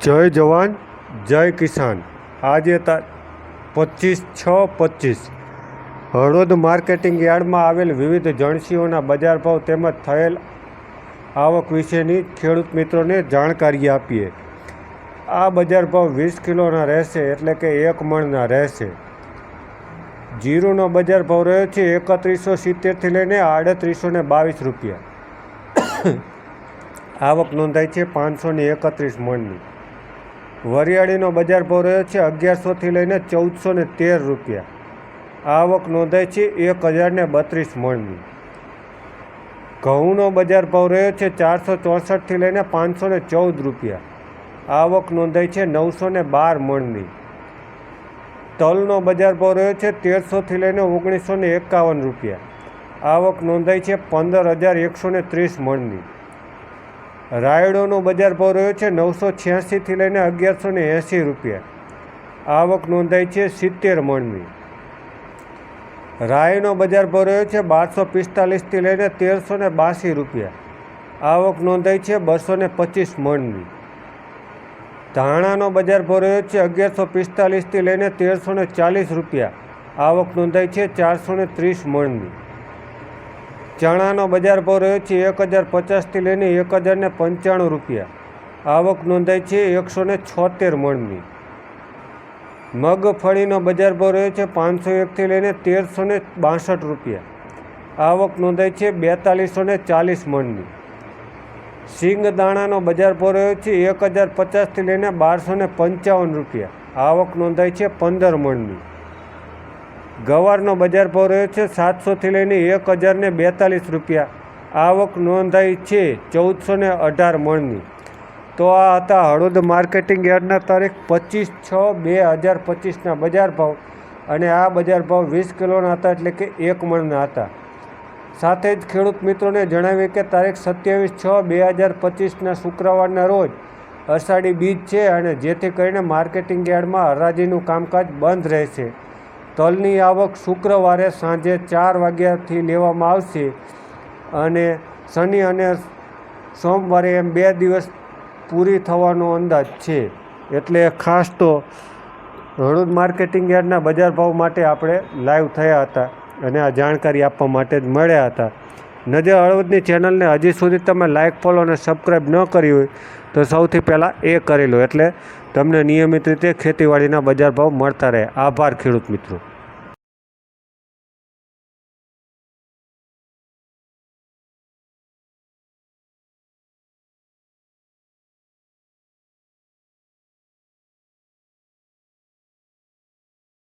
જય જવાન જય કિસાન। આજે 25/6/25 હળવદ માર્કેટિંગ યાર્ડમાં આવેલ વિવિધ જણસીઓના બજાર ભાવ તેમજ થયેલ આવક વિશેની ખેડૂત મિત્રોને જાણકારી આપીએ। આ બજાર ભાવ 20 કિલોના રહેશે, એટલે કે 1 મણના રહેશે। જીરુનો બજાર ભાવ રહ્યો છે 3170થી લઈને 3822 રૂપિયા। આવક નોંધાઈ છે 531 મણની। વરિયાળીનો બજાર ભાવ રહ્યો છે 1100થી લઈને 1413 રૂપિયા। આવક નોંધાઈ છે 1032 મણની। ઘઉંનો બજાર ભાવ રહ્યો છે 464થી લઈને 514 રૂપિયા। આવક નોંધાઈ છે 912 મણની। તલનો બજાર ભાવ રહ્યો છે 1300થી લઈને 1951 રૂપિયા। આવક નોંધાઈ છે 15130 મણની। રાયડોનો બજાર ભાવ રહ્યો છે 986થી લઈને 1180 રૂપિયા। આવક નોંધાઈ છે 70 મણની। રાઈનો બજાર ભાવ રહ્યો છે 1245થી લઈને 1382 રૂપિયા। આવક નોંધાઈ છે 225 મણની। ધાણાનો બજાર ભાવ રહ્યો છે 1145થી લઈને 1340 રૂપિયા। આવક નોંધાઈ છે 430 મણની। ચણાનો બજાર ભાવ રહ્યો છે 1050થી લઈને 1095 રૂપિયા। આવક નોંધાઈ છે 176 મણની। મગફળીનો બજાર ભાવ રહ્યો છે 501થી લઈને 1362 રૂપિયા। આવક નોંધાઈ છે 4240 મણની। સિંગદાણાનો બજાર ભાવ રહ્યો છે 1050થી લઈને 1255 રૂપિયા। આવક નોંધાઈ છે 15 મણની। ગવારનો બજાર ભાવ રહ્યો છે 700થી લઈને 1042 રૂપિયા। આવક નોંધાઈ છે 1418 મણની। તો આ હતા હળવદ માર્કેટિંગ યાર્ડના તારીખ 25/6/2025ના બજાર ભાવ, અને આ બજાર ભાવ 20 કિલોના હતા, એટલે કે 1 મણના હતા। સાથે જ ખેડૂત મિત્રોને જણાવીએ કે તારીખ 27/6/2025ના શુક્રવારના રોજ અષાઢી બીજ છે, અને જેથી કરીને માર્કેટિંગ યાર્ડમાં હરાજીનું કામકાજ બંધ રહેશે। તલની આવક શુક્રવારે સાંજે 4 વાગ્યાથી લેવામાં આવશે, અને શનિ અને સોમવારે એમ 2 દિવસ પૂરી થવાનો અંદાજ છે। એટલે ખાસ તો હળવદ માર્કેટિંગ યાર્ડના બજાર ભાવ માટે આપણે લાઈવ થયા હતા, અને આ જાણકારી આપવા માટે જ મળ્યા હતા। નજર હળવદની ચેનલને હજી સુધી તમે લાઇક, ફોલો અને સબસ્ક્રાઈબ ન કરી હોય તો સૌથી પહેલાં એ કરી લો, એટલે તમને નિયમિત રીતે ખેતીવાડીના બજાર ભાવ મળતા રહે। આભાર ખેડૂત મિત્રો।